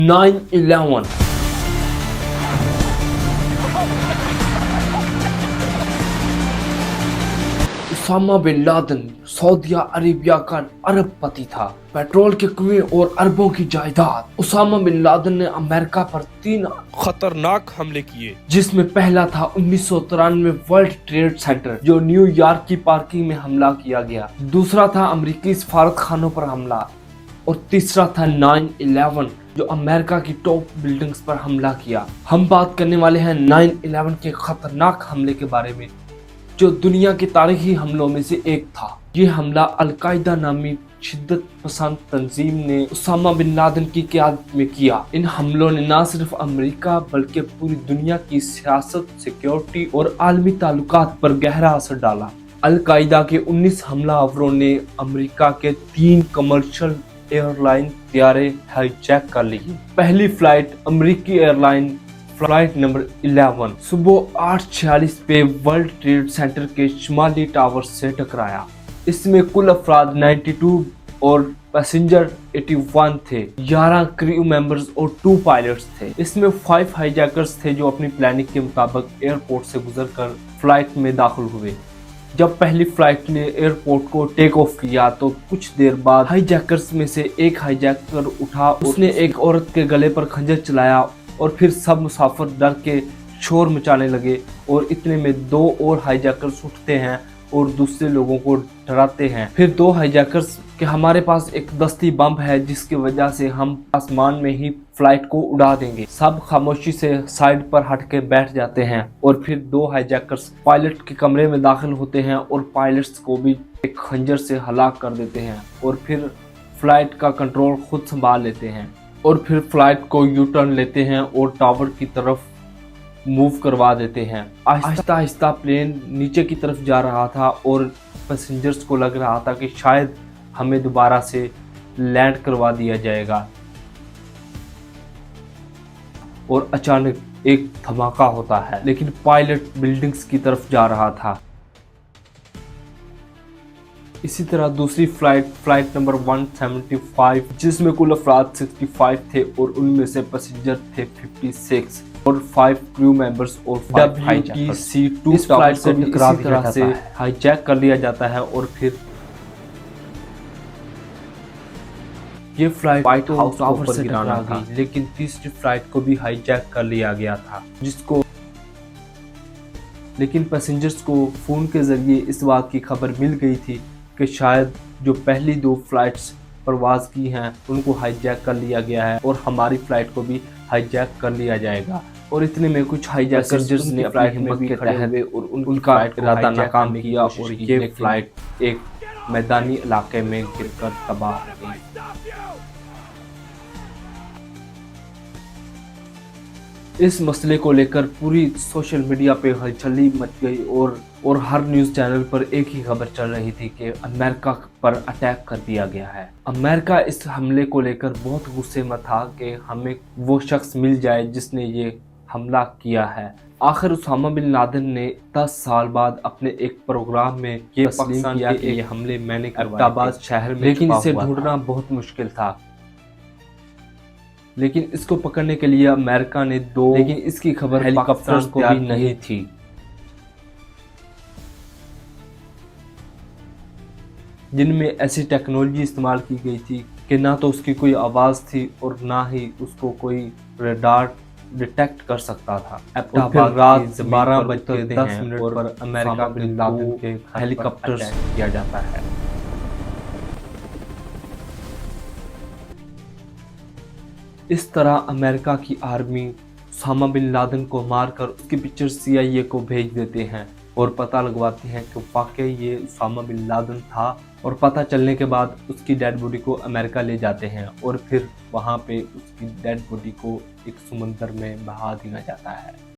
9/11 Osama bin Laden Saudi Arabia का अरबपति था। पेट्रोल के कुएं और अरबों की जायदाद। उसामा बिन लादेन ने अमेरिका पर 3 खतरनाक हमले किए, जिसमें पहला था 1993 में वर्ल्ड ट्रेड सेंटर जो न्यूयॉर्क की पार्किंग में हमला किया गया। दूसरा था अमेरिकी सफारत खानों पर हमला और तीसरा था 9/11 जो अमेरिका की टॉप बिल्डिंग्स पर हमला किया। हम बात करने वाले हैं 9/11 के खतरनाक हमले के बारे में जो दुनिया के तारीखी हमलों में से एक था। ये हमला अल-कायदा नामी शिद्दत पसंद तंजीम ने उसामा बिन लादेन की क़यादत में किया। इन हमलों ने न सिर्फ अमेरिका बल्कि पूरी दुनिया की सियासत, सिक्योरिटी और आलमी ताल्लुकात पर गहरा असर डाला। अल-कायदा के 19 हमलावरों ने अमेरिका के 3 कमर्शियल एयरलाइन त्यारे हाईजैक कर लिए। पहली फ्लाइट अमेरिकी एयरलाइन फ्लाइट नंबर 11 सुबह 8:46 पे वर्ल्ड ट्रेड सेंटर के शुमाली टावर से टकराया। इसमें कुल अफराद 92 और पैसेंजर 81 थे। 11 क्रू मेंबर्स और 2 पायलट्स थे। इसमें 5 हाईजैकर्स थे जो अपनी प्लानिंग के मुताबिक एयरपोर्ट से गुजरकर फ्लाइट में दाखिल हुए। जब पहली फ्लाइट ने एयरपोर्ट को टेक ऑफ किया तो कुछ देर बाद हाईजैकर्स में से एक हाईजैकर उठा। उसने एक औरत के गले पर खंजर चलाया और फिर सब मुसाफिर डर के शोर मचाने लगे और इतने में 2 और हाईजैकर्स उठते हैं और दूसरे लोगों को डराते हैं। फिर 2 हाईजैकर्स के हमारे पास एक दस्ती बम है जिसकी वजह से हम आसमान में ही फ्लाइट को उड़ा देंगे। सब खामोशी से साइड पर हट के बैठ जाते हैं और फिर 2 हाईजैकर्स पायलट के कमरे में दाखिल होते हैं और पायलट्स को भी एक खंजर से हलाक कर देते हैं और फिर फ्लाइट का कंट्रोल खुद संभाल लेते हैं और फिर फ्लाइट को यू टर्न लेते हैं और टावर की तरफ मूव करवा देते हैं। आहिस्ता आहिस्ता प्लेन नीचे की तरफ जा रहा था और पैसेंजर्स को लग रहा था कि शायद हमें दोबारा से लैंड करवा दिया जाएगा और अचानक एक धमाका होता है, लेकिन पायलट बिल्डिंग्स की तरफ जा रहा था। इसी तरह दूसरी फ्लाइट नंबर 175 जिसमें कुल अफराद 65 थे और उनमें से पैसेंजर थे 56 और 5 क्रू मेंबर्स और 5 हाईजैकर्स। C2 इस फ्लाइट को भी इसी तरह से हाईजैक कर लिया जाता है और फिर ये फ्लाइट व्हाइट हाउस टावर से टकरा गई, लेकिन तीसरी फ्लाइट को भी हाईजैक कर लिया गया था लेकिन पैसेंजर्स को फोन के जरिए इस बात की खबर मिल गई थी कि शायद जो पहली 2 फ्लाइट्स परवाज की हैं उनको हाईजैक कर लिया गया है और हमारी फ्लाइट को भी हाईजैक कर लिया जाएगा। और इतने में कुछ हाईजैकर्स ने फ्लाइट में भी खड़े हुए और उनका इरादा नाकाम किया और ये फ्लाइट एक मैदानी इलाके में गिरकर तबाह हो गई। इस मसले को लेकर पूरी सोशल मीडिया पे हलचली मच गई और हर न्यूज़ चैनल पर एक ही खबर चल रही थी कि अमेरिका पर अटैक कर दिया गया है। अमेरिका इस हमले को लेकर बहुत गुस्से में था कि हमें वो शख्स मिल जाए जिसने ये हमला किया है। आखिर उसामा बिन लादेन ने 10 साल बाद अपने एक प्रोग्राम में ये तस्लीम किया कि ये हमले मैंने करवाए शहर में, लेकिन इसे ढूंढना बहुत मुश्किल था। लेकिन इसको पकड़ने के लिए अमेरिका ने 2 लेकिन इसकी खबर हेलीकॉप्टर्स को भी नहीं थी जिनमें ऐसी टेक्नोलॉजी इस्तेमाल की गई थी कि ना तो उसकी कोई आवाज़ थी और ना ही उसको कोई रडार डिटेक्ट कर सकता था। अब रात 12:10 पर अमेरिका बिन लादेन के हेलीकॉप्टर किया जाता है। इस तरह अमेरिका की आर्मी उसामा बिन लादेन को मारकर उसकी पिक्चर CIA को भेज देते हैं और पता लगवाते हैं कि वाकई ये उसामा बिन लादेन था और पता चलने के बाद उसकी डेड बॉडी को अमेरिका ले जाते हैं और फिर वहाँ पे उसकी डेड बॉडी को एक समुंदर में बहा दिया जाता है।